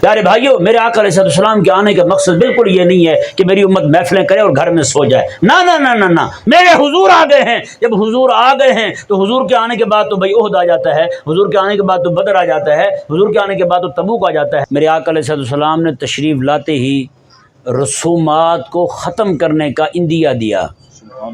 پیارے بھائیوں، میرے آقا علیہ السلام کے آنے کا مقصد بالکل یہ نہیں ہے کہ میری امت محفلیں کرے اور گھر میں سو جائے، نہ نہ نہ نہ نہ، میرے حضور آ گئے ہیں۔ جب حضور آ گئے ہیں تو حضور کے آنے کے بعد تو بھائی احد آ جاتا ہے، حضور کے آنے کے بعد تو بدر آ جاتا ہے، حضور کے آنے کے بعد تو تبوک آ جاتا ہے۔ میرے آقا علیہ السلام نے تشریف لاتے ہی رسومات کو ختم کرنے کا اندیا دیا۔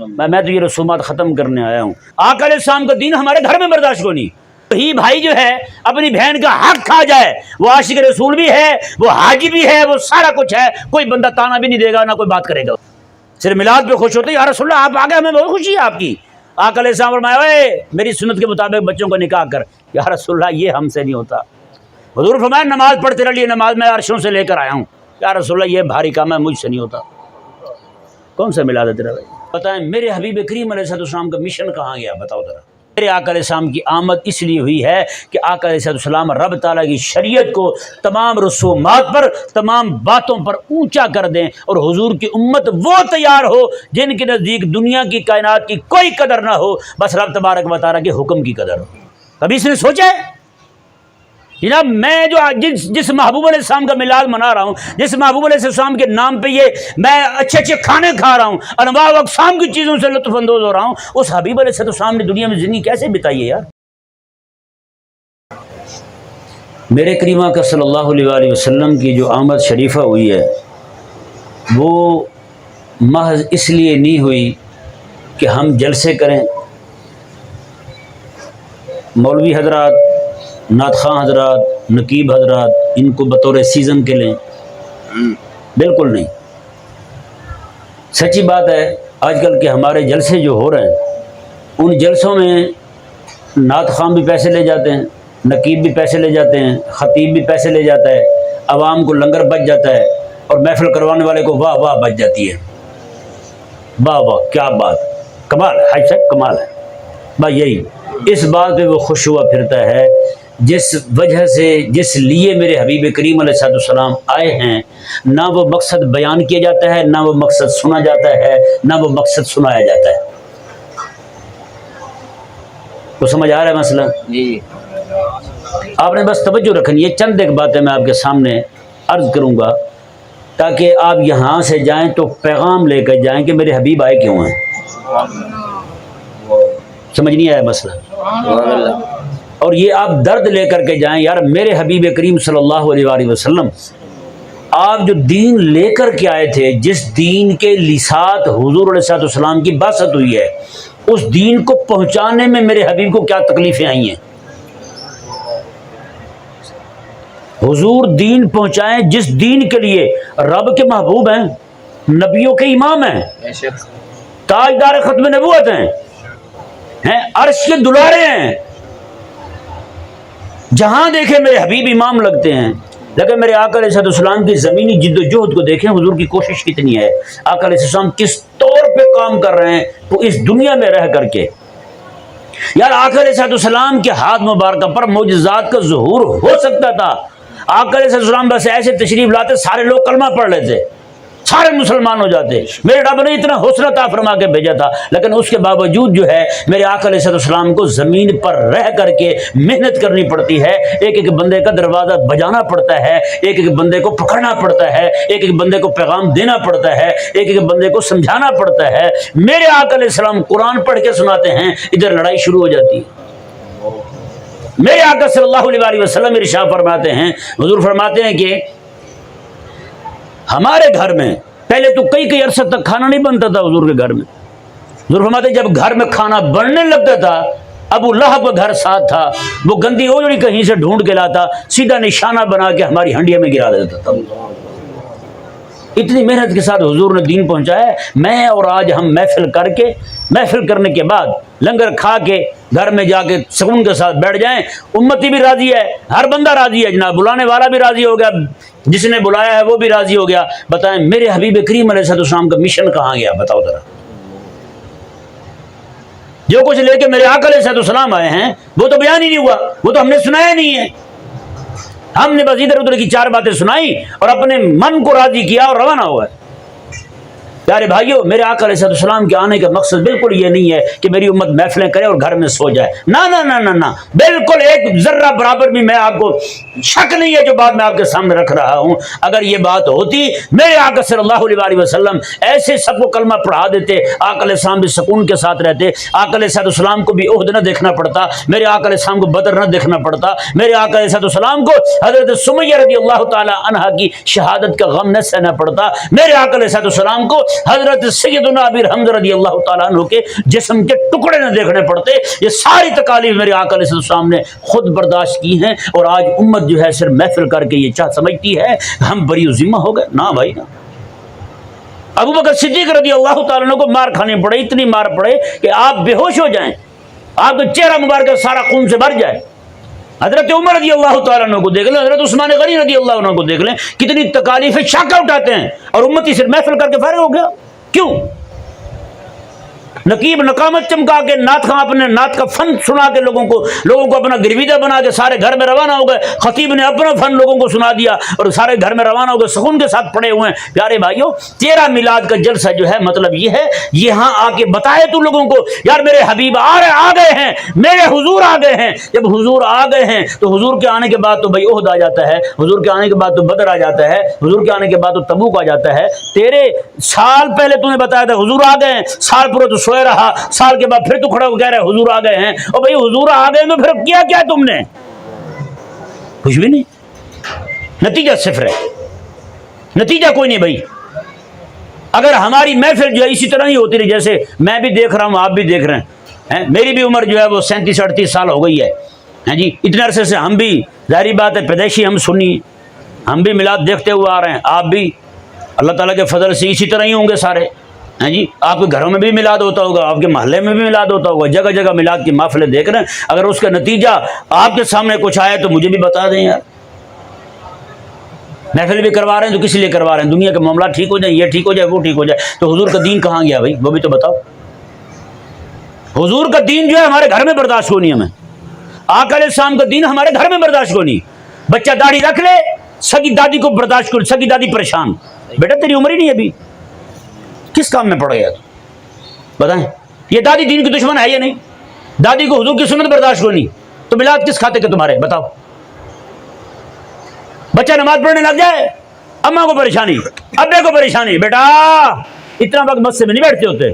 میں تو یہ رسومات ختم کرنے آیا ہوں۔ آقا علیہ السلام کا دین ہمارے گھر میں برداشت کو نہیں۔ ہی بھائی جو ہے اپنی بہن کا حق کھا جائے، وہ عاشق رسول بھی ہے، وہ حاجی بھی ہے، وہ سارا کچھ ہے، کوئی بندہ تانا بھی نہیں دے گا، نہ کوئی بات کرے گا، صرف میلاد پہ خوش ہوتے ہیں۔ یا رسول اللہ آپ آ گئے، ہمیں بہت خوشی ہے آپ کی۔ آقا علیہ السلام فرمایا اے میری سنت کے مطابق بچوں کو نکاح کر۔ یا رسول اللہ یہ ہم سے نہیں ہوتا۔ حضور فرمایا نماز پڑھ تیرے لیے نماز میں عرشوں سے لے کر آیا ہوں۔ یا رسول اللہ یہ بھاری کام ہے، مجھ سے نہیں ہوتا۔ کون سا میلاد ہے تیرا بھائی؟ بتائیں میرے حبیب کریم علیہ السلام کا مشن کہاں گیا؟ بتاؤ ذرا۔ میرے آقا علیہ السلام کی آمد اس لیے ہوئی ہے کہ آقا علیہ السلام رب تعالیٰ کی شریعت کو تمام رسومات پر، تمام باتوں پر اونچا کر دیں، اور حضور کی امت وہ تیار ہو جن کے نزدیک دنیا کی کائنات کی کوئی قدر نہ ہو، بس رب تبارک و تعالیٰ کے حکم کی قدر ہو۔ کبھی اس نے سوچا ہے جناب میں جو جس محبوب علیہ السلام کا میلاد منا رہا ہوں، جس محبوب علیہ السلام کے نام پہ یہ میں اچھے اچھے کھانے کھا رہا ہوں، انواع و اقسام کی چیزوں سے لطف اندوز ہو رہا ہوں، اس حبیب علیہ السلام نے دنیا میں زندگی کیسے بتائی ہے یار؟ میرے کریم آقا صلی اللہ علیہ وآلہ وسلم کی جو آمد شریفہ ہوئی ہے وہ محض اس لیے نہیں ہوئی کہ ہم جلسے کریں، مولوی حضرات، نعت خواں حضرات، نقیب حضرات ان کو بطور سیزن کے لیں، بالکل نہیں۔ سچی بات ہے آج کل کے ہمارے جلسے جو ہو رہے ہیں ان جلسوں میں نعت خواں بھی پیسے لے جاتے ہیں، نقیب بھی پیسے لے جاتے ہیں، خطیب بھی پیسے لے جاتا ہے، عوام کو لنگر بچ جاتا ہے، اور محفل کروانے والے کو واہ واہ بچ جاتی ہے۔ واہ واہ کیا بات، کمال ہے حاج صاحب، کمال ہے۔ بس یہی اس بات پہ وہ خوش ہوا پھرتا ہے جس وجہ سے، جس لیے میرے حبیب کریم علیہ السلام آئے ہیں، نہ وہ مقصد بیان کیا جاتا ہے، نہ وہ مقصد سنا جاتا ہے، نہ وہ مقصد سنایا جاتا ہے۔ تو سمجھ آ رہا ہے مسئلہ؟ جی آپ نے بس توجہ رکھنی ہے، چند ایک باتیں میں آپ کے سامنے عرض کروں گا تاکہ آپ یہاں سے جائیں تو پیغام لے کر جائیں کہ میرے حبیب آئے کیوں ہیں۔ سمجھ نہیں آیا مسئلہ؟ اور یہ آپ درد لے کر کے جائیں، یار میرے حبیب کریم صلی اللہ علیہ وآلہ وسلم آپ جو دین لے کر کے آئے تھے، جس دین کے لسات حضور علیہ السلام کی بعثت ہوئی ہے، اس دین کو پہنچانے میں میرے حبیب کو کیا تکلیفیں آئی ہیں۔ حضور دین پہنچائیں جس دین کے لیے رب کے محبوب ہیں، نبیوں کے امام ہیں، تاجدار ختم نبوت ہیں، عرش کے دلارے ہیں، جہاں دیکھیں میرے حبیب امام لگتے ہیں۔ لیکن میرے آقا علیہ السلام کی زمینی جد و جہد کو دیکھیں، حضور کی کوشش کتنی ہے، آقا علیہ السلام کس طور پہ کام کر رہے ہیں تو اس دنیا میں رہ کر کے۔ یار آقا علیہ السلام کے ہاتھ مبارکہ پر معجزات کا ظہور ہو سکتا تھا۔ آقا علیہ السلام بس ایسے تشریف لاتے سارے لوگ کلمہ پڑھ لیتے، سارے مسلمان ہو جاتے، میرے رب نے اتنا حوصلہ عطا فرما کے بھیجا تھا، لیکن اس کے باوجود جو ہے میرے آقا علیہ السلام کو زمین پر رہ کر کے محنت کرنی پڑتی ہے، ایک ایک بندے کا دروازہ بجانا پڑتا ہے، ایک ایک بندے کو پکڑنا پڑتا ہے، ایک ایک بندے کو پیغام دینا پڑتا ہے، ایک ایک بندے کو سمجھانا پڑتا ہے۔ میرے آقا علیہ السلام قرآن پڑھ کے سناتے ہیں، ادھر لڑائی شروع ہو جاتی ہے۔ میرے آقا صلی اللہ علیہ وآلہ وسلم ارشاد فرماتے ہیں، حضور فرماتے ہیں کہ ہمارے گھر میں پہلے تو کئی عرصہ تک کھانا نہیں بنتا تھا حضور کے گھر میں۔ حضور فرماتے ہیں جب گھر میں کھانا بننے لگتا تھا، ابو لہب کا گھر ساتھ تھا، وہ گندی اوجڑی کہیں سے ڈھونڈ کے لاتا، سیدھا نشانہ بنا کے ہماری ہنڈیا میں گرا دیتا تھا۔ اتنی محنت کے ساتھ حضور نے دین پہنچایا ہے۔ میں اور آج ہم محفل کرنے کے بعد لنگر کھا کے گھر میں جا کے سکون کے ساتھ بیٹھ جائیں، امتی بھی راضی ہے، ہر بندہ راضی ہے جناب، بلانے والا بھی راضی ہو گیا، جس نے بلایا ہے وہ بھی راضی ہو گیا۔ بتائیں میرے حبیب کریم علیہ السلام کا مشن کہاں گیا؟ بتاؤ ذرا۔ جو کچھ لے کے میرے آقا علیہ السلام آئے ہیں وہ تو بیان ہی نہیں ہوا، وہ تو ہم نے سنایا نہیں ہے۔ ہم نے بس ادھر ادھر کی چار باتیں سنائی اور اپنے من کو راضی کیا اور روانہ ہوا ہے۔ پیارے بھائیوں، میرے آقا علیہ السلام کے آنے کا مقصد بالکل یہ نہیں ہے کہ میری امت محفلیں کرے اور گھر میں سو جائے، نہ نہ نہ نہ نہ، بالکل ایک ذرہ برابر بھی میں آپ کو شک نہیں ہے جو بات میں آپ کے سامنے رکھ رہا ہوں۔ اگر یہ بات ہوتی، میرے آقا صلی اللہ علیہ وسلم ایسے سب کو کلمہ پڑھا دیتے، آقا علیہ السلام بھی سکون کے ساتھ رہتے، آقا علیہ السلام کو بھی احد نہ دیکھنا پڑتا، میرے آقا علیہ السلام کو بدر نہ دیکھنا پڑتا، میرے آقا علیہ السلام کو حضرت سمیہ رضی اللہ تعالی عنہا کی شہادت کا غم نہ سہنا پڑتا، میرے آقا علیہ السلام کو حضرت سیدنا ابی حمزہ رضی اللہ تعالیٰ عنہ کے جسم کے ٹکڑے نہ دیکھنے پڑتے۔ یہ ساری تکالیف میرے آقا علیہ السلام نے خود برداشت کی ہیں، اور آج امت جو ہے صرف محفل کر کے یہ سمجھتی ہے ہم بری ذمہ ہو گئے۔ نہ بھائی نہ، ابو بکر صدیق رضی اللہ تعالیٰ عنہ کو مار کھانی پڑے، اتنی مار پڑے کہ آپ بے ہوش ہو جائیں، آپ کا چہرہ مبارک سارا خون سے بھر جائے۔ حضرت عمر رضی اللہ تعالیٰ عنہ کو دیکھ لیں، حضرت عثمان غنی رضی اللہ عنہ کو دیکھ لیں، کتنی تکالیفیں شاکہ اٹھاتے ہیں، اور امتی صرف محفل کر کے فارغ ہو گیا۔ کیوں؟ نقیب نقامت چمکا کے نعت خواں اپنے نعت کا فن سنا کے لوگوں کو اپنا گرویدہ بنا کے سارے گھر میں روانہ ہو گئے، خطیب نے اپنا فن لوگوں کو سنا دیا اور سارے گھر میں روانہ ہو گئے، سکون کے ساتھ پڑے ہوئے ہیں۔ پیارے بھائیوں، تیرا میلاد کا جلسہ جو ہے مطلب یہ ہے، یہاں آ کے بتائے تو لوگوں کو یار میرے حبیب آ گئے ہیں، میرے حضور آ گئے ہیں۔ جب حضور آ گئے ہیں تو حضور کے آنے کے بعد تو بھائی احد آ جاتا ہے، حضور کے آنے کے بعد تو بدر آ جاتا ہے، حضور کے آنے کے بعد تو تبوک آ جاتا ہے۔ تیرے سال پہلے تو نے بتایا تھا حضور آ گئے ہیں، سال پورا تو سوئے رہا، سال کے بعد پھر تو کھڑا ہو کہہ رہے حضور آ گئے ہیں۔ اور بھائی حضور آ گئے تو پھر کیا کیا تم نے؟ کچھ بھی نہیں، نتیجہ صفر ہے، نتیجہ کوئی نہیں بھائی۔ اگر ہماری محفل جو ہے اسی طرح ہی ہوتی رہی، جیسے میں بھی دیکھ رہا ہوں آپ بھی دیکھ رہے ہیں، میری بھی عمر جو ہے وہ 37-38 سال ہو گئی ہے جی، اتنے عرصے سے ہم بھی ظاہری بات ہے پیدائشی ہم سنی، ہم بھی میلاد دیکھتے ہوئے آ رہے ہیں، آپ بھی اللہ تعالیٰ کے فضل سے اسی طرح ہی ہوں گے سارے جی۔ آپ کے گھروں میں بھی میلاد ہوتا ہوگا، آپ کے محلے میں بھی میلاد ہوتا ہوگا، جگہ جگہ میلاد کی محفلیں دیکھ رہے ہیں۔ اگر اس کا نتیجہ آپ کے سامنے کچھ آئے تو مجھے بھی بتا دیں یار۔ محفل بھی کروا رہے ہیں تو کس لیے کروا رہے ہیں؟ دنیا کے معاملات ٹھیک ہو جائیں، یہ ٹھیک ہو جائے وہ ٹھیک ہو جائے، تو حضور کا دین کہاں گیا بھائی؟ وہ بھی تو بتاؤ۔ حضور کا دین جو ہے ہمارے گھر میں برداشت ہونی ہے، ہمیں آقا علیہ السلام کا دین ہمارے گھر میں برداشت ہونی۔ بچہ داڑھی رکھ لے، سگی دادی کو برداشت کرو، سگی دادی پریشان، بیٹا تیری عمر ہی نہیں ابھی، کس کام میں پڑ گیا تو بتائیں؟ یہ دادی دین کی دشمن ہے یا نہیں؟ دادی کو حضور کی سنت برداشت ہونی تو میلاد کس کھاتے کے تمہارے؟ بتاؤ۔ بچہ نماز پڑھنے لگ جائے، اماں کو پریشانی، ابے کو پریشانی، بیٹا اتنا وقت مسجد میں نہیں بیٹھتے ہوتے،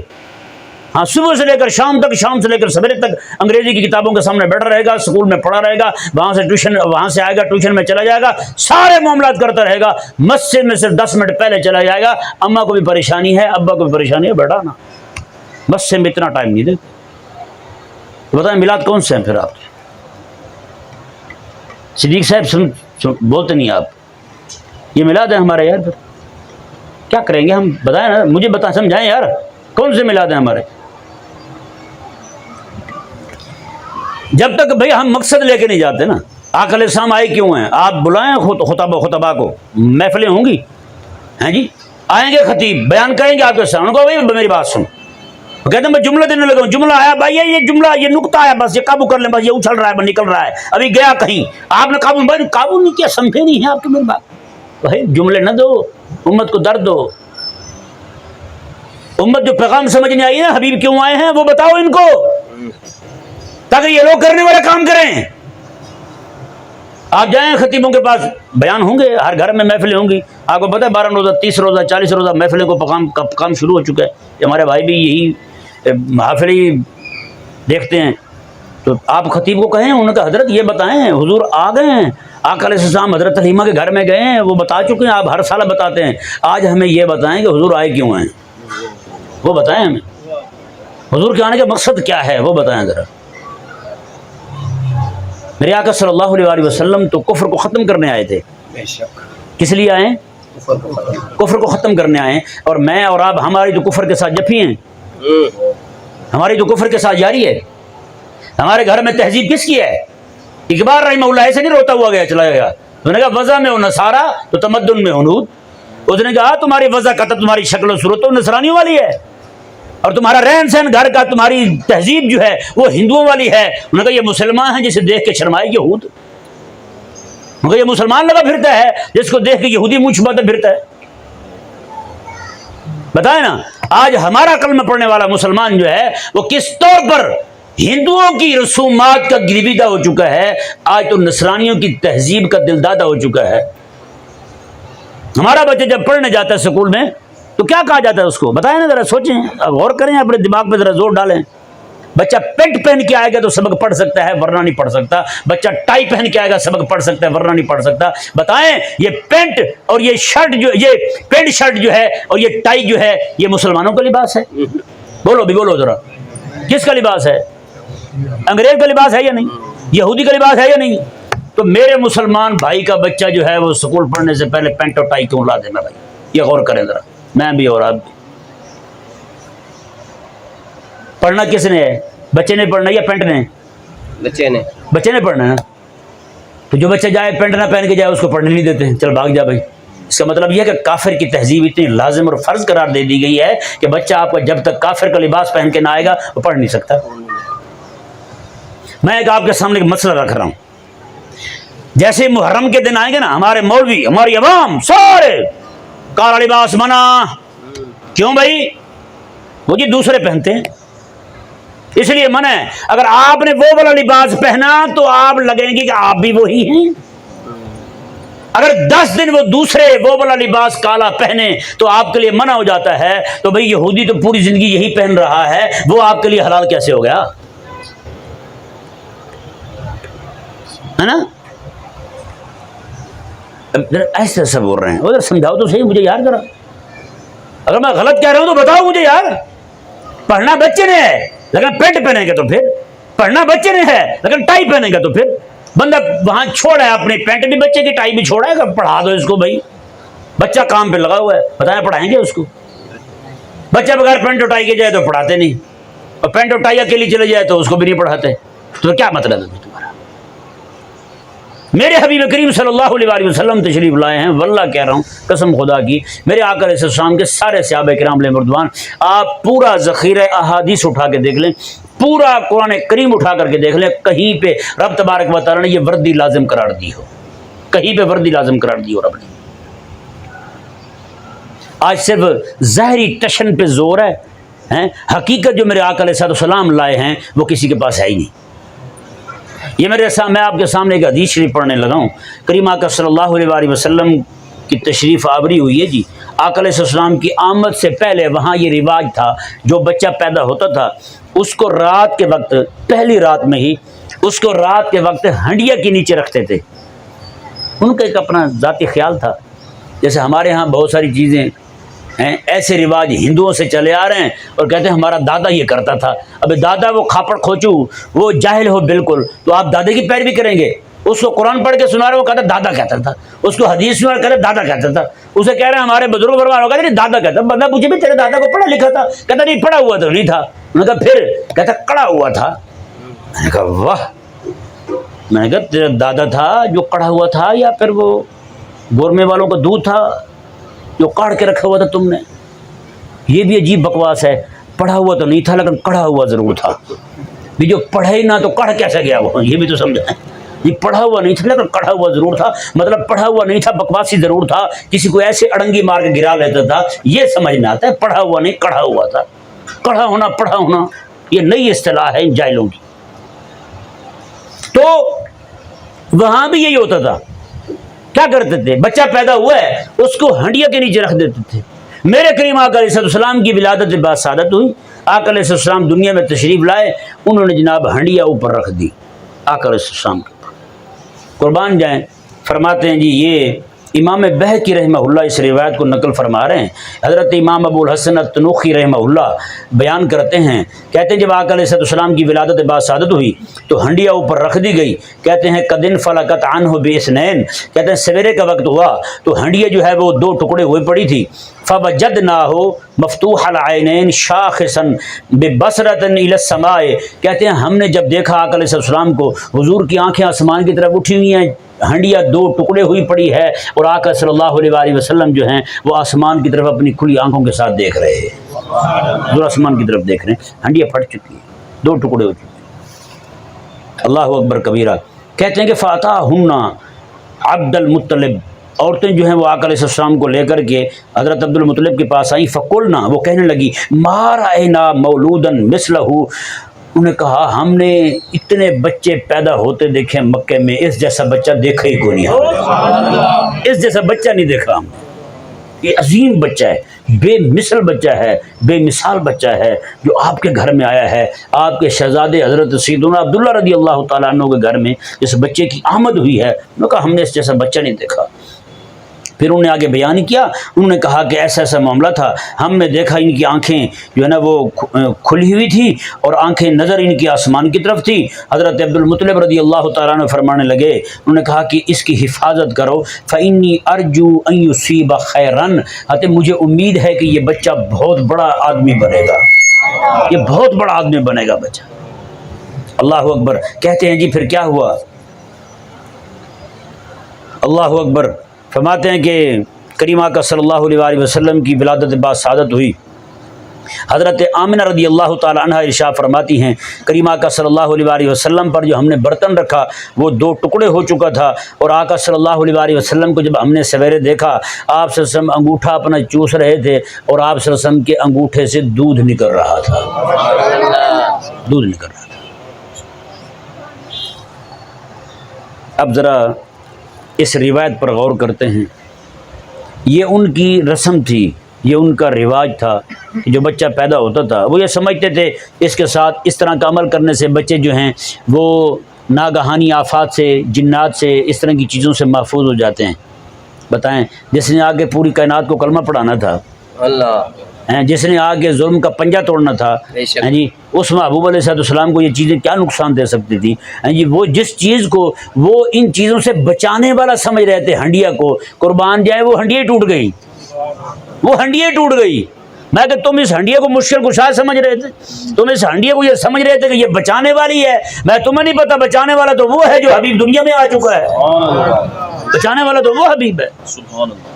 ہاں صبح سے لے کر شام تک، شام سے لے کر سویرے تک انگریزی کی کتابوں کے سامنے بیٹھا رہے گا، اسکول میں پڑھا رہے گا، وہاں سے ٹیوشن، وہاں سے آئے گا ٹیوشن میں چلا جائے گا، سارے معاملات کرتا رہے گا، مسجد میں صرف 10 منٹ پہلے چلا جائے گا، اماں کو بھی پریشانی ہے، ابا کو بھی پریشانی ہے، بیٹا نا مسجد میں اتنا ٹائم نہیں دیتے۔ تو بتائیں میلاد کون سے ہیں پھر آپ؟ صدیق صاحب بولتے نہیں آپ، یہ میلاد ہے ہمارے یار، پھر کیا کریں گے ہم؟ بتائیں نا، مجھے بتائیں، سمجھائیں یار، کون سے میلاد ہیں ہمارے؟ جب تک بھئی ہم مقصد لے کے نہیں جاتے نا، آقا علیہ السلام آئے کیوں ہیں؟ آپ بلائیں خطبہ کو، محفلیں ہوں گی ہیں جی، آئیں گے خطیب بیان کریں گے آپ کے سامنے، ان کو بھائی میری بات سن، کہتے ہیں میں جملہ دینے لگا ہوں، جملہ آیا بھائی، یہ جملہ، یہ نقطہ آیا، بس یہ قابو کر لیں، بس یہ اچھل رہا ہے، بس نکل رہا ہے، ابھی گیا کہیں، آپ نے قابو نہیں کیا، سمجھے نہیں ہے آپ کی میری بات۔ بھائی جملے نہ دو، امت کو درد دو، امت جو پیغام سمجھنے آئی ہے نا، حبیب کیوں آئے ہیں وہ بتاؤ ان کو، تاکہ یہ لوگ کرنے والے کام کریں۔ آپ جائیں خطیبوں کے پاس، بیان ہوں گے، ہر گھر میں محفلیں ہوں گی، آپ کو پتہ ہے 12 روزہ 30 روزہ 40 روزہ محفلیں کو کام شروع ہو چکا ہے، ہمارے بھائی بھی یہی محافلی دیکھتے ہیں، تو آپ خطیب کو کہیں، انہوں نے کہا حضرت یہ بتائیں حضور آ گئے ہیں، آقا علیہ السلام حضرت حلیمہ کے گھر میں گئے ہیں، وہ بتا چکے ہیں، آپ ہر سال بتاتے ہیں، آج ہمیں یہ بتائیں کہ حضور آئے کیوں ہیں، وہ بتائیں ہمیں، حضور کے آنے کا مقصد کیا ہے وہ بتائیں ذرا۔ میرے آقا صلی اللہ علیہ وسلم تو کفر کو ختم کرنے آئے تھے، کس لیے آئے ہیں؟ کفر کو ختم کرنے آئے ہیں، اور میں اور آپ، ہماری تو کفر کے ساتھ جفی ہیں، ہماری تو کفر کے ساتھ جاری ہے، ہمارے گھر میں تہذیب کس کی ہے؟ اقبال رحمہ اللہ ایسے نہیں روتا ہوا گیا چلا گیا، اس نے کہا وضع میں ہو نصارا تو تمدن میں ہنود، اس نے کہا تمہاری وضع کا تمہاری شکل و صورت تو نصرانیوں والی ہے، اور تمہارا رہن سہن گھر کا، تمہاری تہذیب جو ہے وہ ہندوؤں والی ہے۔ انہوں نے کہا یہ مسلمان ہیں جسے دیکھ کے شرمائے یہود، مگر یہ مسلمان لگا پھرتا ہے جس کو دیکھ کے یہودی منہ چھپاتا پھرتا ہے۔ بتائیں نا، آج ہمارا کلمہ پڑھنے والا مسلمان جو ہے وہ کس طور پر ہندوؤں کی رسومات کا گرویدہ ہو چکا ہے، آج تو نصرانیوں کی تہذیب کا دلدادہ ہو چکا ہے۔ ہمارا بچہ جب پڑھنے جاتا ہے سکول میں تو کیا کہا جاتا ہے اس کو؟ بتائیں نا ذرا، سوچیں، اب غور کریں، اپنے دماغ پہ ذرا زور ڈالیں۔ بچہ پینٹ پہن کے آئے گا تو سبق پڑھ سکتا ہے ورنہ نہیں پڑھ سکتا، بچہ ٹائی پہن کے آئے گا سبق پڑھ سکتا ہے ورنہ نہیں پڑھ سکتا۔ بتائیں یہ پینٹ اور یہ شرٹ جو، یہ پینٹ شرٹ جو ہے اور یہ ٹائی جو ہے، یہ مسلمانوں کا لباس ہے؟ بولو بھی بولو ذرا، کس کا لباس ہے؟ انگریز کا لباس ہے یا نہیں؟ یہودی کا لباس ہے یا نہیں؟ تو میرے مسلمان بھائی کا بچہ جو ہے وہ سکول پڑھنے سے پہلے پینٹ اور ٹائی کیوں لا دے میں بھائی؟ یہ غور کریں ذرا، میں بھی اور آپ بھی۔ پڑھنا کس نے ہے؟ بچے نے پڑھنا یا پینٹ نے؟ بچے نے پڑھنا ہے نا۔ تو جو بچہ جائے پینٹ نہ پہن کے جائے اس کو پڑھنے نہیں دیتے، چل بھاگ جا بھائی۔ اس کا مطلب یہ ہے کہ کافر کی تہذیب اتنی لازم اور فرض قرار دے دی گئی ہے کہ بچہ آپ کا جب تک کافر کا لباس پہن کے نہ آئے گا وہ پڑھ نہیں سکتا۔ میں ایک آپ کے سامنے ایک مسئلہ رکھ رہا ہوں، جیسے محرم کے دن آئیں گے نا، ہمارے مولوی، ہماری عوام سارے کالا لباس منع، کیوں بھائی؟ وہ جی دوسرے پہنتے ہیں اس لیے منع ہے۔ اگر آپ نے وہ والا لباس پہنا تو آپ لگیں گے کہ آپ بھی وہی ہیں۔ اگر 10 دن وہ دوسرے وہ والا لباس کالا پہنے تو آپ کے لیے منع ہو جاتا ہے، تو بھئی یہودی تو پوری زندگی یہی پہن رہا ہے، وہ آپ کے لیے حلال کیسے ہو گیا؟ ہے نا؟ ایسے ایسا بول رہے ہیں، ادھر سمجھاؤ تو صحیح مجھے یار ذرا، اگر میں غلط کہہ رہا ہوں تو بتاؤ مجھے یار۔ پڑھنا بچے نے ہے لیکن پینٹ پہنے گا تو پھر، پڑھنا بچے نے ہے لیکن ٹائی پہنے گا تو پھر، بندہ وہاں چھوڑا ہے اپنی پینٹ بھی بچے کی، ٹائی بھی چھوڑا ہے، پڑھا دو اس کو بھائی۔ بچہ کام پہ لگا ہوا ہے، بتائیں پڑھائیں گے اس کو؟ بچہ بغیر پینٹ اور ٹائی کے جائے تو پڑھاتے نہیں، اور پینٹ اور ٹائی اکیلی چلے جائے تو اس کو بھی نہیں پڑھاتے، تو کیا مطلب ہے تمہارا؟ میرے حبیب کریم صلی اللہ علیہ وسلم تشریف لائے ہیں، واللہ کہہ رہا ہوں قسم خدا کی، میرے آقا علیہ السلام کے سارے صحابہ کرام علیہ مردوان، آپ پورا ذخیرہ احادیث اٹھا کے دیکھ لیں، پورا قرآن کریم اٹھا کر کے دیکھ لیں، کہیں پہ رب تبارک و تعالی نے یہ وردی لازم قرار دی ہو، کہیں پہ وردی لازم قرار دی ہو رب نے۔ آج صرف ظاہری ٹشن پہ زور ہے، حقیقت جو میرے آقا علیہ السلام لائے ہیں وہ کسی کے پاس ہے ہی نہیں۔ یہ میں آپ کے سامنے ایک حدیث شریف پڑھنے لگا ہوں، کریم آقا صلی اللہ علیہ وسلم کی تشریف آوری ہوئی ہے جی۔ آقا علیہ السلام کی آمد سے پہلے وہاں یہ رواج تھا، جو بچہ پیدا ہوتا تھا اس کو رات کے وقت، پہلی رات میں ہی اس کو رات کے وقت ہنڈیا کے نیچے رکھتے تھے۔ ان کا ایک اپنا ذاتی خیال تھا، جیسے ہمارے ہاں بہت ساری چیزیں ہیں، ایسے رواج ہندوؤں سے چلے آ رہے ہیں اور کہتے ہیں ہمارا دادا یہ کرتا تھا۔ اب دادا وہ کھاپڑ کھوچو، وہ جاہل ہو بالکل، تو آپ دادے کی پیروی کریں گے؟ اس کو قرآن پڑھ کے سنا رہے، وہ کہتا دادا کہتا تھا، اس کو حدیث سنا رہے، کہتا دادا کہتا تھا، اسے کہہ رہے ہیں ہمارے بزرگ فرمان، کہتے نہیں دادا کہتا۔ بندہ پوچھے بھی تیرے دادا کو پڑھا لکھا تھا؟ کہتا نہیں پڑھا ہوا تو نہیں تھا۔ میں نے کہا پھر؟ کہتا کڑا ہوا تھا۔ میں نے کہا واہ، میں نے کہا تیرا دادا تھا جو کڑا ہوا تھا، یا پھر وہ گورمے والوں کا دودھ تھا جو کاڑ کے رکھا ہوا تھا تم نے؟ یہ بھی عجیب بکواس ہے، پڑھا ہوا تو نہیں تھا لیکن کڑھا ہوا ضرور تھا۔ بھی جو پڑھے ہی نہ تو کڑھ کیسے گیا وہ، یہ بھی تو سمجھائیں۔ یہ پڑھا ہوا نہیں تھا لیکن کڑھا ہوا ضرور تھا، مطلب پڑھا ہوا نہیں تھا، بکواسی ضرور تھا، کسی کو ایسے اڑنگی مار کے گرا لیتا تھا، یہ سمجھ میں آتا ہے۔ پڑھا ہوا نہیں، کڑھا ہوا تھا۔ کڑھا ہونا پڑھا ہونا یہ نئی اصطلاح ہے ان جاہلوں کی۔ تو وہاں بھی یہی ہوتا تھا، کیا کرتے تھے؟ بچہ پیدا ہوا ہے اس کو ہنڈیا کے نیچے رکھ دیتے تھے۔ میرے کریم آقا علیہ السلام کی ولادت بعد سعادت ہوئی، آقا علیہ السلام دنیا میں تشریف لائے، انہوں نے جناب ہنڈیا اوپر رکھ دی آقا علیہ السلام کے اوپر۔ قربان جائیں، فرماتے ہیں جی، یہ امام بہقی رحمہ اللہ اس روایت کو نقل فرما رہے ہیں، حضرت امام ابو الحسن التنوخی رحمہ اللہ بیان کرتے ہیں، کہتے ہیں جب آقا علیہ السلام کی ولادت بعد سعادت ہوئی تو ہنڈیا اوپر رکھ دی گئی۔ کہتے ہیں قدن فلقت عنہ باثنین، کہتے ہیں سویرے کا وقت ہوا تو ہنڈیا جو ہے وہ 2 ٹکڑے ہوئے پڑی تھی۔ فوجدناہ مفتوح العینین شاخصا ببصرۃ الی السماء، کہتے ہیں ہم نے جب دیکھا آقا علیہ السلام کو، حضور کی آنکھیں آسمان کی طرف اٹھی ہوئی ہیں، ہنڈیا 2 ٹکڑے ہوئی پڑی ہے، اور آقا صلی اللہ علیہ وسلم جو ہیں وہ آسمان کی طرف اپنی کھلی آنکھوں کے ساتھ دیکھ رہے ہیں، جو آسمان کی طرف دیکھ رہے ہیں، ہنڈیا پھٹ چکی ہے، 2 ٹکڑے ہو چکے ہیں۔ اللہ اکبر کبیرہ۔ کہتے ہیں کہ فاتحہن عبد المطلب عورتیں جو ہیں وہ آقا علیہ السلام کو لے کر کے حضرت عبد المطلب کے پاس آئیں، فقلنا، وہ کہنے لگی ما رأینا مولودا مثلہ، انہوں نے کہا ہم نے اتنے بچے پیدا ہوتے دیکھے مکے میں، اس جیسا بچہ دیکھا ہی کوئی نہیں، ہم اس جیسا بچہ نہیں دیکھا ہم نے۔ یہ عظیم بچہ ہے، بے مثل بچہ ہے، بے مثال بچہ ہے جو آپ کے گھر میں آیا ہے، آپ کے شہزادے حضرت سیدنا عبداللہ رضی اللہ تعالیٰ عنہ کے گھر میں اس بچے کی آمد ہوئی ہے۔ انہوں نے کہا ہم نے اس جیسا بچہ نہیں دیکھا۔ پھر انہوں نے آگے بیان کیا، انہوں نے کہا کہ ایسا ایسا معاملہ تھا، ہم نے دیکھا ان کی آنکھیں جو ہے نا وہ کھلی ہوئی تھی اور آنکھیں نظر ان کی آسمان کی طرف تھی۔ حضرت عبد المطلب رضی اللہ تعالیٰ عنہ فرمانے لگے، انہوں نے کہا کہ اس کی حفاظت کرو، فإنی ارجو ان یصیب خیرا، مجھے امید ہے کہ یہ بچہ بہت بڑا آدمی بنے گا، یہ بہت بڑا آدمی بنے گا بچہ۔ اللہ اکبر۔ کہتے ہیں جی پھر کیا ہوا؟ اللہ اکبر۔ فرماتے ہیں کہ کریم آقا صلی اللہ علیہ وآلہ وسلم کی ولادت بعد سعادت ہوئی۔ حضرت آمنہ رضی اللہ تعالی عنہ ارشاد فرماتی ہیں کریم آقا صلی اللہ علیہ وآلہ وسلم پر جو ہم نے برتن رکھا وہ 2 ٹکڑے ہو چکا تھا، اور آقا صلی اللہ علیہ وآلہ وسلم کو جب ہم نے سویرے دیکھا، آپ صلی اللہ علیہ وسلم انگوٹھا اپنا چوس رہے تھے اور آپ صلی اللہ علیہ وسلم کے انگوٹھے سے دودھ نکل رہا تھا، دودھ نکل رہا تھا۔ اب ذرا اس روایت پر غور کرتے ہیں۔ یہ ان کی رسم تھی، یہ ان کا رواج تھا کہ جو بچہ پیدا ہوتا تھا وہ یہ سمجھتے تھے اس کے ساتھ اس طرح کا عمل کرنے سے بچے جو ہیں وہ ناگہانی آفات سے، جنات سے، اس طرح کی چیزوں سے محفوظ ہو جاتے ہیں۔ بتائیں، جس نے آگے پوری کائنات کو کلمہ پڑھانا تھا، اللہ، جس نے آگے ظلم کا پنجہ توڑنا تھا، جی اس محبوب علیہ السلام کو یہ چیزیں کیا نقصان دے سکتی تھیں؟ جی وہ جس چیز کو وہ ان چیزوں سے بچانے والا سمجھ رہے تھے، ہنڈیا کو قربان جائے، وہ ہنڈیا ٹوٹ گئی، وہ ہنڈیا ٹوٹ گئی۔ میں کہ تم اس ہنڈیا کو مشکل کشا سمجھ رہے تھے، تم اس ہنڈیا کو یہ سمجھ رہے تھے کہ یہ بچانے والی ہے، میں تمہیں نہیں پتا بچانے والا تو وہ ہے جو حبیب دنیا میں آ چکا ہے، بچانے والا تو وہ حبیب ہے۔ سبحان اللہ،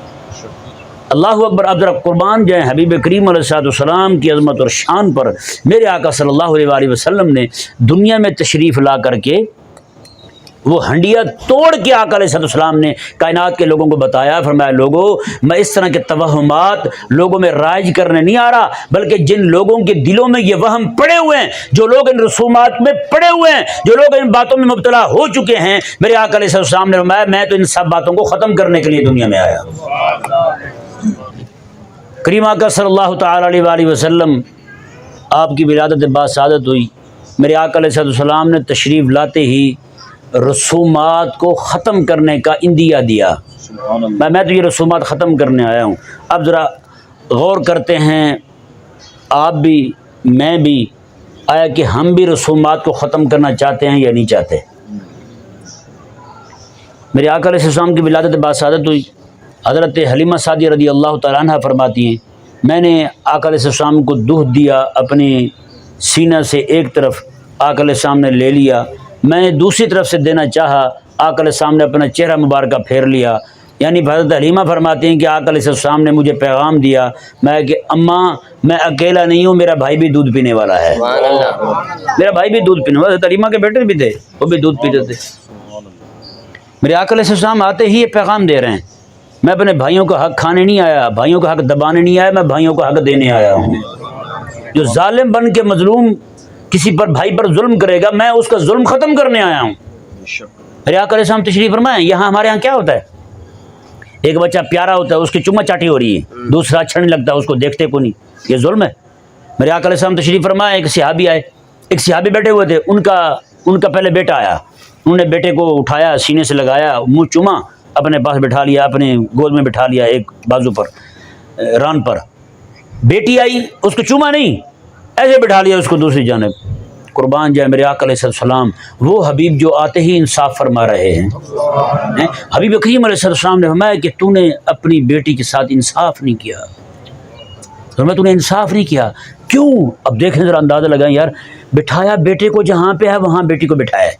اللہ اکبر۔ اب ذرا قربان جائیں حبیب کریم علیہ السلام کی عظمت اور شان پر۔ میرے آقا صلی اللہ علیہ وآلہ وسلم نے دنیا میں تشریف لا کر کے وہ ہنڈیا توڑ کے آقا علیہ السلام نے کائنات کے لوگوں کو بتایا، فرمایا لوگوں میں اس طرح کے توہمات لوگوں میں رائج کرنے نہیں آ رہا، بلکہ جن لوگوں کے دلوں میں یہ وہم پڑے ہوئے ہیں، جو لوگ ان رسومات میں پڑے ہوئے ہیں، جو لوگ ان باتوں میں مبتلا ہو چکے ہیں، میرے آقا علیہ السلام نے فرمایا میں تو ان سب باتوں کو ختم کرنے کے لیے دنیا میں آیا۔ کریم آقا صلی اللہ تعالی علیہ وآلہ وسلم آپ کی ولادت بعد سعادت ہوئی۔ میرے آقا علیہ السلام نے تشریف لاتے ہی رسومات کو ختم کرنے کا اندیا دیا، میں تو یہ رسومات ختم کرنے آیا ہوں۔ اب ذرا غور کرتے ہیں آپ بھی میں بھی، آیا کہ ہم بھی رسومات کو ختم کرنا چاہتے ہیں یا نہیں چاہتے؟ میرے آقا علیہ السلام کی ولادت بعد سعادت ہوئی۔ حضرت حلیمہ سعدیہ رضی اللہ تعالیٰ عنہ فرماتی ہیں میں نے آقا علیہ السلام کو دودھ دیا، اپنے سینہ سے ایک طرف آقا علیہ السلام نے لے لیا، میں نے دوسری طرف سے دینا چاہا، آقا علیہ السلام نے اپنا چہرہ مبارکہ پھیر لیا۔ یعنی حضرت حلیمہ فرماتی ہیں کہ آقا علیہ السلام نے مجھے پیغام دیا میں کہ اماں میں اکیلا نہیں ہوں، میرا بھائی بھی دودھ پینے والا ہے، میرا بھائی بھی دودھ پینے والا۔ حضرت حلیمہ کے بیٹے بھی تھے، وہ بھی دودھ پیتے تھے۔ میرے آقا علیہ السلام آتے ہی یہ پیغام دے رہے ہیں میں اپنے بھائیوں کا حق کھانے نہیں آیا، بھائیوں کا حق دبانے نہیں آیا، میں بھائیوں کا حق دینے آیا ہوں۔ جو ظالم بن کے مظلوم کسی پر بھائی پر ظلم کرے گا میں اس کا ظلم ختم کرنے آیا ہوں۔ میرے آقا علیہ السلام تشریف فرمائیں، یہاں ہمارے ہاں کیا ہوتا ہے، ایک بچہ پیارا ہوتا ہے اس کی چما چاٹی ہو رہی ہے، دوسرا اچھا نہیں لگتا اس کو دیکھتے کو نہیں، یہ ظلم ہے۔ میرے آقا علیہ السلام تشریف فرمائیں، ایک صحابی آئے، ایک صحابی بیٹھے ہوئے تھے، ان کا پہلے بیٹا آیا، انہوں نے بیٹے کو اٹھایا، سینے سے لگایا، منہ چوما، اپنے پاس بٹھا لیا، اپنے گود میں بٹھا لیا، ایک بازو پر ران پر۔ بیٹی آئی، اس کو چوما نہیں، ایسے بٹھا لیا اس کو دوسری جانب۔ قربان جائے میرے آقا علیہ السلام، وہ حبیب جو آتے ہی انصاف فرما رہے ہیں۔ حبیب کریم علیہ السلام نے فرمایا کہ تو نے اپنی بیٹی کے ساتھ انصاف نہیں کیا، فرمایا تو نے انصاف نہیں کیا، کیوں؟ اب دیکھیں ذرا اندازہ لگائیں یار، بٹھایا بیٹے کو جہاں پہ ہے وہاں بیٹی کو بٹھایا ہے،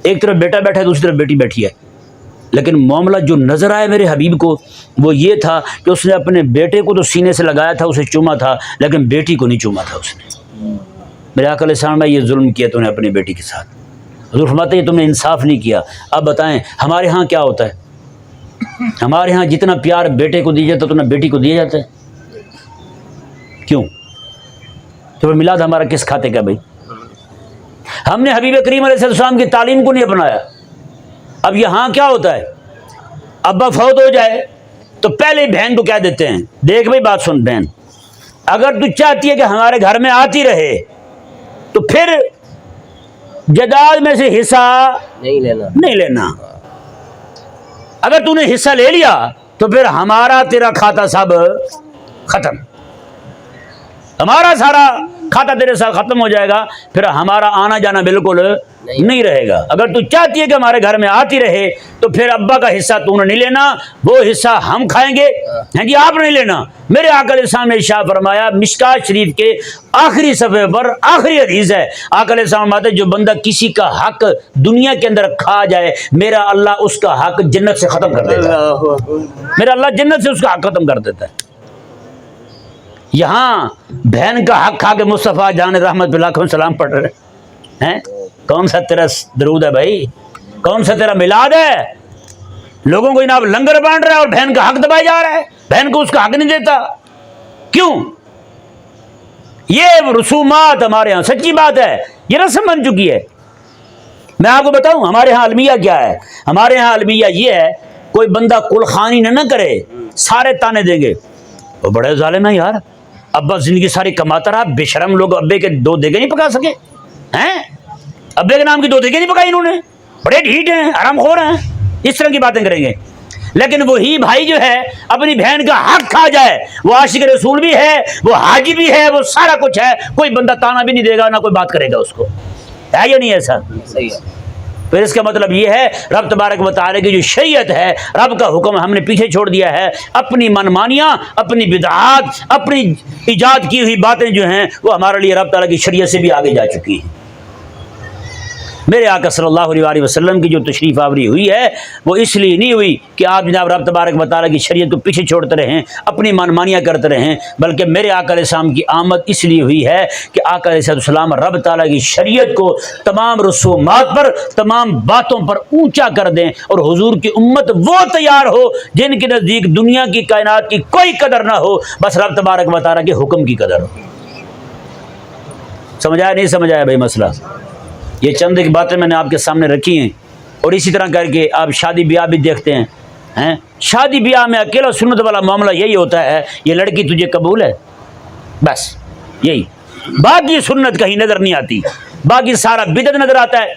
ایک طرف بیٹا بیٹھا ہے دوسری طرف بیٹی بیٹھی ہے، لیکن معاملہ جو نظر آیا میرے حبیب کو وہ یہ تھا کہ اس نے اپنے بیٹے کو تو سینے سے لگایا تھا، اسے چوما تھا، لیکن بیٹی کو نہیں چوما تھا اس نے۔ میرے آقا علیہ السلام نے یہ ظلم کیا تو نے اپنی بیٹی کے ساتھ، حضور فرماتے ہیں تم نے انصاف نہیں کیا۔ اب بتائیں ہمارے ہاں کیا ہوتا ہے، ہمارے ہاں جتنا پیار بیٹے کو دیا جاتا ہے اتنا بیٹی کو دیا جاتا ہے، کیوں؟ تو میلاد ہمارا کس کھاتے کا بھائی؟ ہم نے حبیب کریم علیہ السلام کی تعلیم کو نہیں اپنایا۔ اب یہاں کیا ہوتا ہے، ابا فوت ہو جائے تو پہلے بہن کو کہہ دیتے ہیں، دیکھ بھائی بات سن بہن، اگر تو چاہتی ہے کہ ہمارے گھر میں آتی رہے تو پھر جائیداد میں سے حصہ نہیں لینا، اگر تو نے حصہ لے لیا تو پھر ہمارا تیرا کھاتا سب ختم، ہمارا سارا کھاتا تیرے ساتھ ختم ہو جائے گا، پھر ہمارا آنا جانا بالکل نہیں رہے گا۔ اگر تو چاہتی ہے کہ ہمارے گھر میں آتی رہے تو پھر ابا کا حصہ تو نے نہیں لینا، وہ حصہ ہم کھائیں گے، ہاں جی آپ نہیں لینا۔ میرے آقا علیہ السلام نے ارشاد فرمایا، مشکات شریف کے آخری صفحے پر آخری حدیث ہے، آقا علیہ السلام فرماتے ہیں جو بندہ کسی کا حق دنیا کے اندر کھا جائے میرا اللہ اس کا حق جنت سے ختم کر دیتا ہے، میرا اللہ جنت سے اس کا حق ختم کر دیتا ہے۔ یہاں بہن کا حق کھا کے مصطفیٰ جان رحمت باللہ کو سلام پڑھ رہے ہیں، کون سا تیرا درود ہے بھائی، کون سا تیرا میلاد ہے؟ لوگوں کو جناب لنگر بانٹ رہا ہے اور بہن کا حق دبایا جا رہا ہے، بہن کو اس کا حق نہیں دیتا، کیوں؟ یہ رسومات ہمارے ہاں سچی بات ہے، یہ رسم بن چکی ہے۔ میں آپ کو بتاؤں ہمارے ہاں المیہ کیا ہے، ہمارے ہاں المیہ یہ ہے، کوئی بندہ کلخانی نہ کرے سارے تانے دیں گے، وہ بڑے ظالم ہیں یار، ابا زندگی ساری کماتا رہا، بے شرم لوگ ابے کے دو دیگے نہیں پکا سکے ہیں، ابے کے نام کی دو دیگے نہیں پکائی انہوں نے، بڑے ڈھیٹ ہیں، حرام خور ہیں، اس طرح کی باتیں کریں گے۔ لیکن وہی بھائی جو ہے اپنی بہن کا حق کھا جائے، وہ عاشق رسول بھی ہے، وہ حاجی بھی ہے، وہ سارا کچھ ہے، کوئی بندہ تانا بھی نہیں دے گا، نہ کوئی بات کرے گا اس کو، ہے یا نہیں ایسا؟ صحیح ہے۔ پھر اس کا مطلب یہ ہے رب تبارک و تعالی کی جو شریعت ہے، رب کا حکم ہم نے پیچھے چھوڑ دیا ہے، اپنی منمانیاں، اپنی بدعات، اپنی ایجاد کی ہوئی باتیں جو ہیں وہ ہمارے لیے رب تعالی کی شریعت سے بھی آگے جا چکی ہیں۔ میرے آقا صلی اللہ علیہ وسلم کی جو تشریف آوری ہوئی ہے وہ اس لیے نہیں ہوئی کہ آپ جناب رب تبارک و تعالی کی شریعت کو پیچھے چھوڑتے رہیں، اپنی منمانیاں کرتے رہیں، بلکہ میرے آقا علیہ السلام کی آمد اس لیے ہوئی ہے کہ آقا علیہ السلام رب تعالی کی شریعت کو تمام رسومات پر، تمام باتوں پر اونچا کر دیں، اور حضور کی امت وہ تیار ہو جن کے نزدیک دنیا کی کائنات کی کوئی قدر نہ ہو، بس رب تبارک و تعالی کے حکم کی قدر ہو۔ سمجھایا نہیں سمجھایا بھائی مسئلہ؟ یہ چند ایک باتیں میں نے آپ کے سامنے رکھی ہیں، اور اسی طرح کر کے آپ شادی بیاہ بھی دیکھتے ہیں، شادی بیاہ میں اکیلا سنت والا معاملہ یہی ہوتا ہے، یہ لڑکی تجھے قبول ہے، بس یہی، باقی سنت کہیں نظر نہیں آتی، باقی سارا بدعت نظر آتا ہے،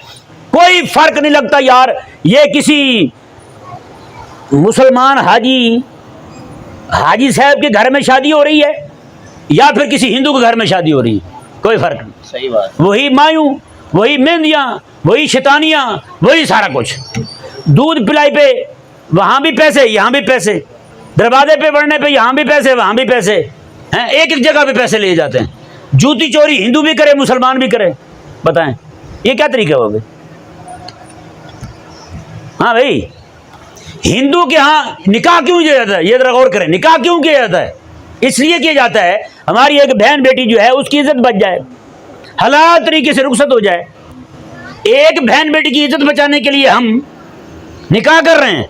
کوئی فرق نہیں لگتا یار یہ کسی مسلمان حاجی صاحب کے گھر میں شادی ہو رہی ہے یا پھر کسی ہندو کے گھر میں شادی ہو رہی ہے، کوئی فرق نہیں، صحیح بات، وہی مایوں، وہی مہندیاں، وہی شیطانیاں، وہی سارا کچھ، دودھ پلائی پہ وہاں بھی پیسے یہاں بھی پیسے، دروازے پہ بڑھنے پہ یہاں بھی پیسے وہاں بھی پیسے، ایک ایک جگہ پہ پیسے لیے جاتے ہیں، جوتی چوری ہندو بھی کرے مسلمان بھی کرے، بتائیں یہ کیا طریقہ ہو گئے؟ ہاں بھائی، ہندو کے ہاں نکاح کیوں کیا جاتا ہے؟ یہ ذرا غور کریں، نکاح کیوں کیا جاتا ہے؟ اس لیے کیا جاتا ہے ہماری ایک بہن بیٹی جو ہے اس کی عزت بچ جائے، حلال طریقے سے رخصت ہو جائے۔ ایک بہن بیٹی کی عزت بچانے کے لیے ہم نکاح کر رہے ہیں،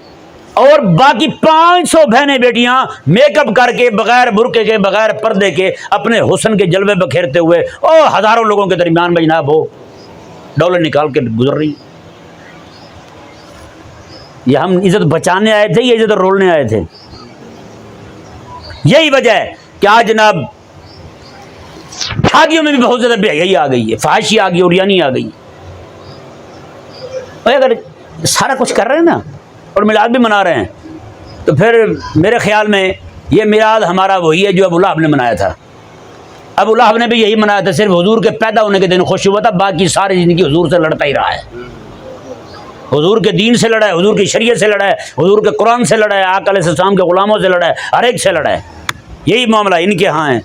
اور باقی 500 بہنیں بیٹیاں میک اپ کر کے بغیر برقعے کے بغیر پردے کے اپنے حسن کے جلوے بکھیرتے ہوئے اور ہزاروں لوگوں کے درمیان میں جناب وہ ڈالر نکال کے گزر رہی۔ یہ ہم عزت بچانے آئے تھے، یہ عزت رولنے آئے تھے؟ یہی وجہ ہے کہ آج جناب شادیوں میں بھی بہت زیادہ بے حیائی آ گئی ہے، فحاشی آ گئی اور یعنی آ گئی۔ اور اگر سارا کچھ کر رہے ہیں نا اور میلاد بھی منا رہے ہیں تو پھر میرے خیال میں یہ میلاد ہمارا وہی ہے جو ابو لہب نے منایا تھا۔ ابو لہب نے بھی یہی منایا تھا، صرف حضور کے پیدا ہونے کے دن خوش ہوا تھا، باقی ساری زندگی حضور سے لڑتا ہی رہا ہے، حضور کے دین سے لڑا ہے، حضور کی شریعت سے لڑا ہے، حضور کے قرآن سے لڑا ہے، آقا علیہ السلام کے غلاموں سے لڑا ہے، ہر ایک سے لڑا ہے۔ یہی معاملہ ان کے ہاں ہے،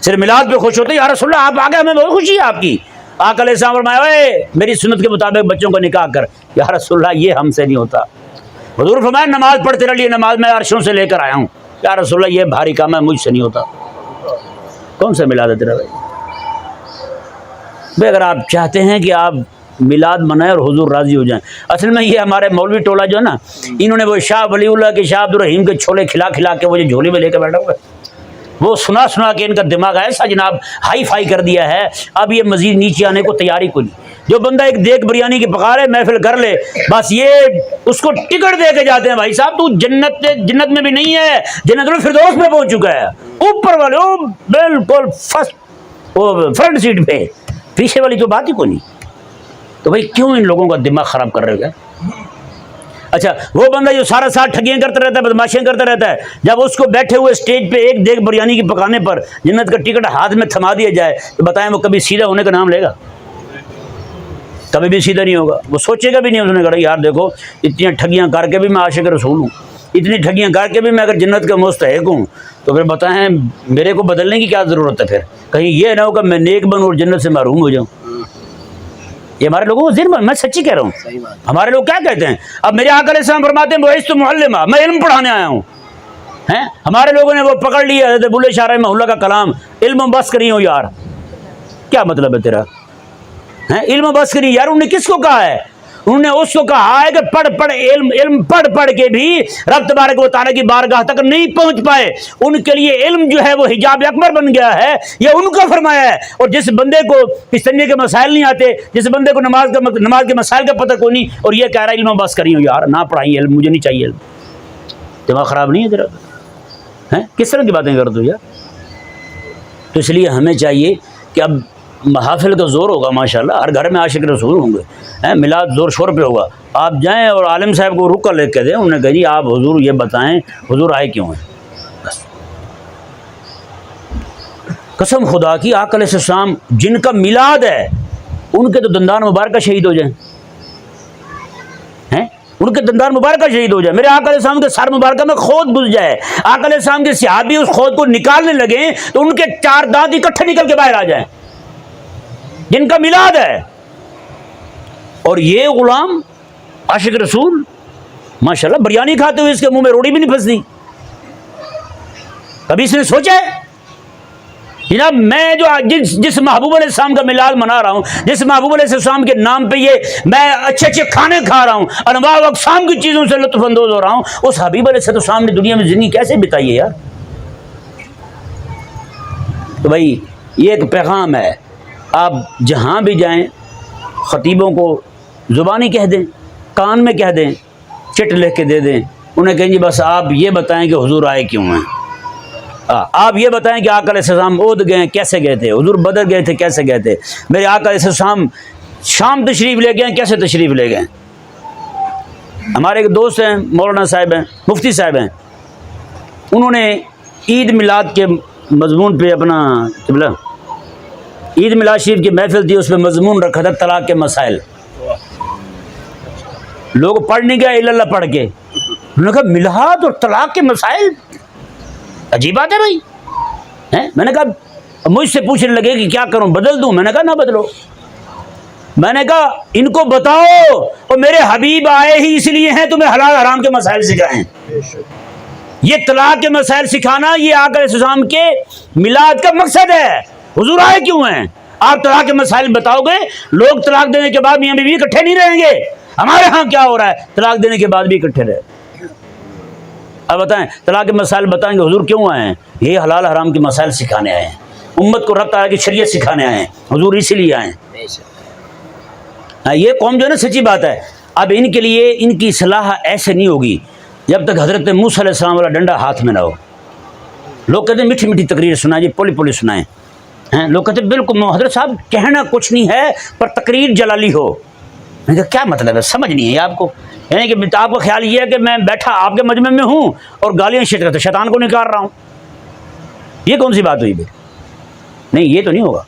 صرف میلاد پہ خوش ہوتے ہیں، یا رسول اللہ آپ آ گئے ہمیں بہت خوشی ہے آپ کی۔ آقا علیہ السلام فرمایا اے میری سنت کے مطابق بچوں کو نکاح کر، یا رسول اللہ یہ ہم سے نہیں ہوتا۔ حضور فرمایا نماز پڑھ تیرے لیے نماز میں عرشوں سے لے کر آیا ہوں، یا رسول اللہ یہ بھاری کام ہے مجھ سے نہیں ہوتا۔ کون سا میلاد ہے تیرا بھائی؟ اگر آپ چاہتے ہیں کہ آپ میلاد منائیں اور حضور راضی ہو جائیں. اصل میں یہ ہمارے مولوی ٹولہ جو ہے نا، انہوں نے وہ شاہ ولی اللہ کے شاہ عبد الرحیم کے چھولے کھلا کھلا کے وہ جو جھولی میں لے کے بیٹھا ہوا ہے، وہ سنا سنا کے ان کا دماغ ایسا جناب ہائی فائی کر دیا ہے، اب یہ مزید نیچے آنے کو تیاری کو نہیں. جو بندہ ایک دیگ بریانی کی پکا رہے محفل کر لے، بس یہ اس کو ٹکٹ دے کے جاتے ہیں، بھائی صاحب تو جنت میں بھی نہیں ہے، جنت الفردوس میں پہنچ چکا ہے، اوپر والے وہ بالکل فرنٹ سیٹ پہ، پیچھے والی تو بات ہی کو نہیں. تو بھائی کیوں ان لوگوں کا دماغ خراب کر رہے ہو؟ اچھا وہ بندہ جو سارا ساتھ ٹھگیاں کرتا رہتا ہے، بدماشیاں کرتا رہتا ہے، جب اس کو بیٹھے ہوئے اسٹیج پہ ایک دیگ بریانی کی پکانے پر جنت کا ٹکٹ ہاتھ میں تھما دیا جائے تو بتائیں وہ کبھی سیدھا ہونے کا نام لے گا؟ کبھی بھی سیدھا نہیں ہوگا. وہ سوچے گا بھی نہیں. اس نے کہا یار دیکھو اتنی ٹھگیاں کر کے بھی میں عاشق رسول ہوں، اتنی ٹھگیاں کر کے بھی میں اگر جنت کا مستحق ہوں تو پھر بتائیں میرے کو بدلنے کی کیا ضرورت ہے؟ پھر کہیں یہ نہ ہو کہ میں نیک بنوں اور جنت سے محروم ہو جاؤں. یہ ہمارے لوگوں کو ذہن، میں سچی کہہ رہا ہوں، ہمارے لوگ کیا کہتے ہیں. اب میرے آقا علیہ السلام فرماتے ہیں بعثت معلما، میں علم پڑھانے آیا ہوں. ہمارے لوگوں نے وہ پکڑ لیا حضرت بلے شاہ رحمہ اللہ کا کلام، علم بس کری ہو یار. کیا مطلب ہے تیرا؟ علم بس کری یار، انہوں نے کس کو کہا ہے؟ انہوں نے اس کو کہا ہے کہ علم پڑھ پڑھ کے بھی رب تبارک و تعالیٰ کی بارگاہ تک نہیں پہنچ پائے. ان کے لیے علم جو ہے وہ حجاب اکبر بن گیا ہے، یہ ان کو فرمایا ہے. اور جس بندے کو اس طرح کے مسائل نہیں آتے، جس بندے کو نماز کے مسائل کا پتہ کوئی نہیں، اور یہ کہہ رہا ہے علم بس کری ہو یار، نہ پڑھائی علم، مجھے نہیں چاہیے علم. دماغ خراب نہیں ہے تیرا؟ کس طرح کی باتیں کر دو یار. تو اس لیے ہمیں چاہیے کہ اب محافل کا زور ہوگا ماشاءاللہ، ہر گھر میں عاشق رسول ہوں گے، میلاد زور شور پہ ہوگا. آپ جائیں اور عالم صاحب کو رک کر لے کے دیں، انہوں نے کہا جی آپ حضور یہ بتائیں حضور آئے کیوں ہیں. بس قسم خدا کی آقا علیہ السلام جن کا میلاد ہے ان کے تو دندان مبارکہ شہید ہو جائیں، ان کے دندان مبارکہ شہید ہو جائے، میرے آقا علیہ السلام کے سر مبارکہ میں خود گھس جائے، آقا علیہ السلام کے صحابی اس خود کو نکالنے لگیں تو ان کے 4 دانت اکٹھے نکل کے باہر آ جائیں جن کا میلاد ہے. اور یہ غلام عاشق رسول ماشاءاللہ بریانی کھاتے ہوئے اس کے منہ میں روڑی بھی نہیں پھنستی. کبھی اس نے سوچا ہے جناب میں جو جس محبوب علیہ السلام کا میلاد منا رہا ہوں، جس محبوب علیہ السلام کے نام پہ یہ میں اچھے اچھے کھانے کھا رہا ہوں، انواع و اقسام کی چیزوں سے لطف اندوز ہو رہا ہوں، اس حبیب علیہ السلام نے دنیا میں زندگی کیسے بتائی ہے یار. تو بھائی یہ ایک پیغام ہے، آپ جہاں بھی جائیں خطیبوں کو زبانی کہہ دیں، کان میں کہہ دیں، چٹ لکھ کے دے دیں، انہیں کہیں جی بس آپ یہ بتائیں کہ حضور آئے کیوں ہیں، آپ یہ بتائیں کہ آقا علیہ السلام عہد گئے کیسے گئے تھے، حضور بدر گئے تھے کیسے گئے تھے، میرے آقا علیہ السلام شام تشریف لے گئے کیسے تشریف لے گئے. ہمارے ایک دوست ہیں مولانا صاحب ہیں، مفتی صاحب ہیں، انہوں نے عید میلاد کے مضمون پہ اپنا عید میلاد شریف کی محفل تھی، اس پہ مضمون رکھا تھا طلاق کے مسائل. لوگ پڑھ نہیں گئے الا اللہ پڑھ کے، انہوں نے کہا میلاد اور طلاق کے مسائل عجیب بات ہے بھائی. میں نے کہا مجھ سے پوچھنے لگے کہ کیا کروں، بدل دوں؟ میں نے کہا نہ بدلو. میں نے کہا ان کو بتاؤ اور میرے حبیب آئے ہی اس لیے ہیں تمہیں حلال حرام کے مسائل سکھائیں. یہ طلاق کے مسائل سکھانا یہ آقا علیہ السلام کے میلاد کا مقصد ہے. حضور آئے کیوں ہیں؟ آپ طلاق کے مسائل بتاؤ گے، لوگ طلاق دینے کے بعد میاں بیوی اکٹھے نہیں رہیں گے. ہمارے ہاں کیا ہو رہا ہے، طلاق دینے کے بعد بھی اکٹھے رہے. اب بتائیں طلاق کے مسائل بتائیں گے حضور کیوں آئے ہیں؟ یہ حلال حرام کے مسائل سکھانے آئے ہیں، امت کو رب تعالیٰ کی شریعت سکھانے آئے ہیں، حضور اسی لیے آئے ہیں. یہ قوم جو ہے نا سچی بات ہے، اب ان کے لیے ان کی اصلاح ایسے نہیں ہوگی جب تک حضرت موسیٰ علیہ السلام والا ڈنڈا ہاتھ میں نہ ہو. لوگ کہتے ہیں میٹھی میٹھی تقریر سنائیں جی، پولی پولی سنائیں. لوگ کہتے ہیں بالکل حضرت صاحب کہنا کچھ نہیں ہے پر تقریر جلالی ہو. میں نے کہا کیا مطلب ہے، سمجھ نہیں ہے آپ کو. یعنی کہ آپ کا خیال یہ ہے کہ میں بیٹھا آپ کے مجمع میں ہوں اور گالیاں شیطان کو نکال رہا ہوں، یہ کون سی بات ہوئی بھائی؟ نہیں یہ تو نہیں ہوگا.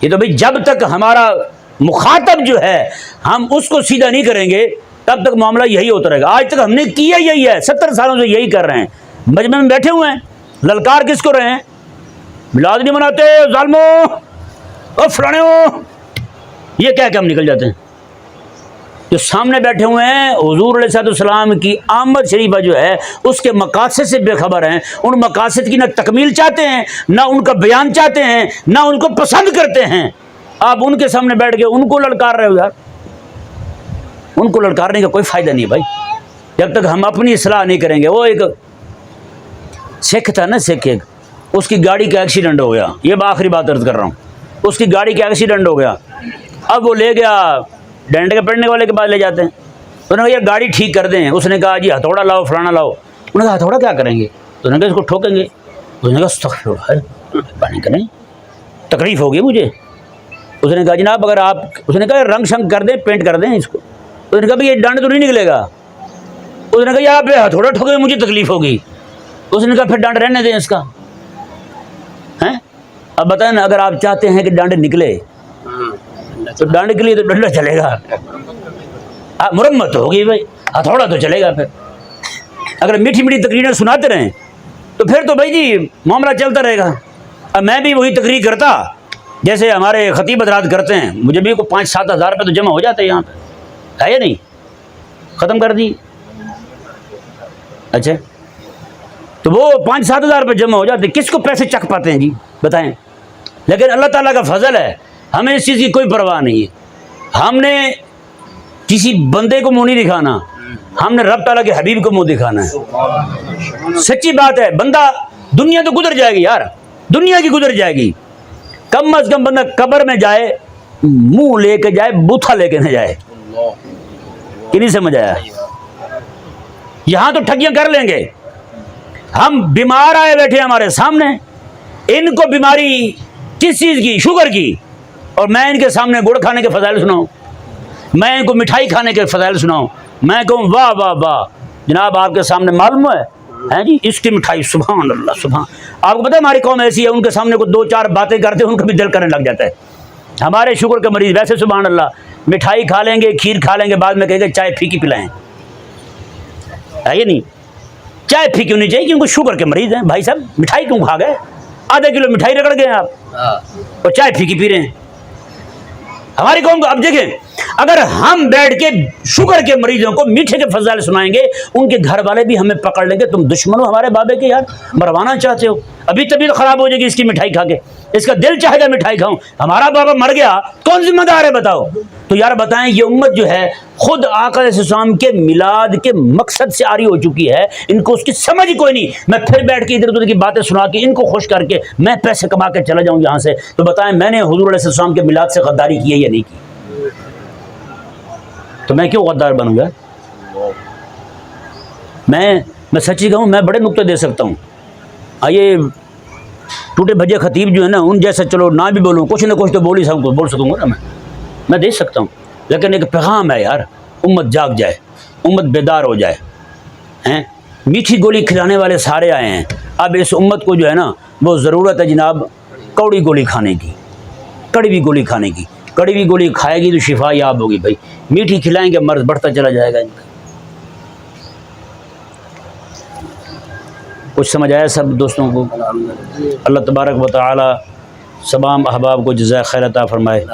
یہ تو بھائی جب تک ہمارا مخاطب جو ہے ہم اس کو سیدھا نہیں کریں گے تب تک معاملہ یہی ہوتا رہے گا. آج تک ہم نے کیا یہی ہے، 70 سالوں سے یہی کر رہے ہیں. مجمع میں بیٹھے ہوئے ہیں، للکار کس کو رہے ہیں؟ میلاد نہیں مناتے ظالموں اور فلانے، یہ کہہ کے ہم نکل جاتے ہیں. جو سامنے بیٹھے ہوئے ہیں حضور علیہ السلام کی آمد شریفہ جو ہے اس کے مقاصد سے بے خبر ہیں. ان مقاصد کی نہ تکمیل چاہتے ہیں، نہ ان کا بیان چاہتے ہیں، نہ ان کو پسند کرتے ہیں. آپ ان کے سامنے بیٹھ کے ان کو للکار رہے ہو یار. ان کو للکارنے کا کوئی فائدہ نہیں بھائی، جب تک ہم اپنی اصلاح نہیں کریں گے۔ وہ ایک سکھ تھا نا، سکھ ایک، اس کی گاڑی کا ایکسیڈنٹ ہو گیا، یہ میں آخری بات عرض کر رہا ہوں، اس کی گاڑی کا ایکسیڈنٹ ہو گیا، اب وہ لے گیا ڈنڈے کے پڑنے والے کے پاس لے جاتے ہیں، انہوں نے کہا یار گاڑی ٹھیک کر دیں، اس نے کہا جی ہتھوڑا لاؤ فلانا لاؤ، انہوں نے کہا ہتھوڑا کیا کریں گے، تو انہوں نے کہا اس کو ٹھوکیں گے، اس نے کہا استغفر اللہ پانی کریں، تکلیف ہوگی مجھے، اس نے کہا جناب اگر آپ، اس نے کہا رنگ شنگ کر دیں، پینٹ کر دیں اس کو، اس نے کہا بھائی یہ ڈنڈ تو نہیں نکلے گا، اس نے کہا یار آپ ہتھوڑا ٹھوکیں مجھے تکلیف ہوگی، اس نے کہا پھر ڈنڈ رہنے دیں اس کا ہیں۔ اب بتائیں نا، اگر آپ چاہتے ہیں کہ ڈنڈ نکلے تو ڈنڈ کے لیے تو ڈنڈا چلے گا، مرمت ہوگی بھائی، ہتھوڑا تو چلے گا۔ پھر اگر میٹھی میٹھی تقریریں سناتے رہیں تو پھر تو بھائی جی معاملہ چلتا رہے گا۔ اب میں بھی وہی تقریر کرتا جیسے ہمارے خطیب حضرات کرتے ہیں، مجھے بھی کو 5-7 ہزار روپے تو جمع ہو جاتے ہیں یہاں پہ، ہے یا نہیں؟ ختم کر دی، اچھا تو وہ 5-7 ہزار روپے جمع ہو جاتے، کس کو پیسے چکھ پاتے ہیں جی بتائیں؟ لیکن اللہ تعالیٰ کا فضل ہے، ہمیں اس چیز کی کوئی پرواہ نہیں ہے، ہم نے کسی بندے کو منہ نہیں دکھانا، ہم نے رب تعالیٰ کے حبیب کو منہ دکھانا ہے۔ سچی بات ہے، بندہ دنیا تو گزر جائے گی یار، دنیا کی گزر جائے گی، کم از کم بندہ قبر میں جائے منہ لے کے جائے، بوتھا لے کے نہ جائے، کہ نہیں سمجھ آیا؟ یہاں تو ٹھگیاں کر لیں گے، ہم بیمار آئے بیٹھے ہمارے سامنے، ان کو بیماری کس چیز کی؟ شوگر کی، اور میں ان کے سامنے گڑ کھانے کے فضائل سناؤں، میں ان کو مٹھائی کھانے کے فضائل سناؤں، میں کہوں واہ واہ واہ جناب آپ کے سامنے معلوم ہے جی اس کی مٹھائی، سبحان اللہ سبحان۔ آپ کو پتہ ہے ہماری قوم ایسی ہے، ان کے سامنے کو 2-4 باتیں کرتے ہیں ان کا بھی دل کرنے لگ جاتا ہے۔ ہمارے شوگر کے مریض ویسے سبحان اللہ مٹھائی کھا لیں گے، کھیر کھا لیں گے، بعد میں کہیں گے چائے پھیکی پلائیں، ہے یہ نہیں؟ چائے پھیکی ہونی چاہیے کیونکہ شوگر کے مریض ہیں، بھائی صاحب مٹھائی کیوں کھا گئے؟ آدھا کلو مٹھائی رگڑ گئے آپ اور چائے پھیکی پی رہے ہیں ہماری قوم کو۔ اب دیکھیں اگر ہم بیٹھ کے شوگر کے مریضوں کو میٹھے کے فضائل سنائیں گے، ان کے گھر والے بھی ہمیں پکڑ لیں گے، تم دشمن ہو ہمارے بابے کے، یار مروانا چاہتے ہو، ابھی طبیعت خراب ہو جائے گی اس کی مٹھائی کھا کے، اس کا دل چاہے گا مٹھائی کھاؤں، ہمارا بابا مر گیا کون ذمہ دار ہے بتاؤ؟ تو یار بتائیں یہ امت جو ہے خود آقا علیہ السلام کے میلاد کے مقصد سے عاری ہو چکی ہے، ان کو اس کی سمجھ ہی کوئی نہیں، میں پھر بیٹھ کے ادھر ادھر کی باتیں سنا کے ان کو خوش کر کے میں پیسے کما کے چلا جاؤں یہاں سے، تو بتائیں میں نے حضور علیہ السلام کے میلاد سے غداری کی ہے یا نہیں کی؟ تو میں کیوں غدار بنوں گا؟ میں سچی کہوں میں بڑے نقطے دے سکتا ہوں، یہ ٹوٹے بھجے خطیب جو ہے نا ان جیسا چلو نہ بھی بولوں، کچھ نہ کچھ تو بول سکوں گا نا، میں دے سکتا ہوں، لیکن ایک پیغام ہے یار، امت جاگ جائے، امت بیدار ہو جائے ہیں۔ میٹھی گولی کھلانے والے سارے آئے ہیں، اب اس امت کو جو ہے نا وہ ضرورت ہے جناب کوڑی گولی کھانے کی، کڑوی گولی کھانے کی، کڑوی گولی کھائے گی تو شفا یاب ہوگی بھائی، میٹھی کھلائیں گے مرض بڑھتا چلا جائے گا ان کا۔ کچھ سمجھ آیا سب دوستوں کو؟ اللہ تبارک و تعالی تمام احباب کو جزائے خیر عطا فرمائے۔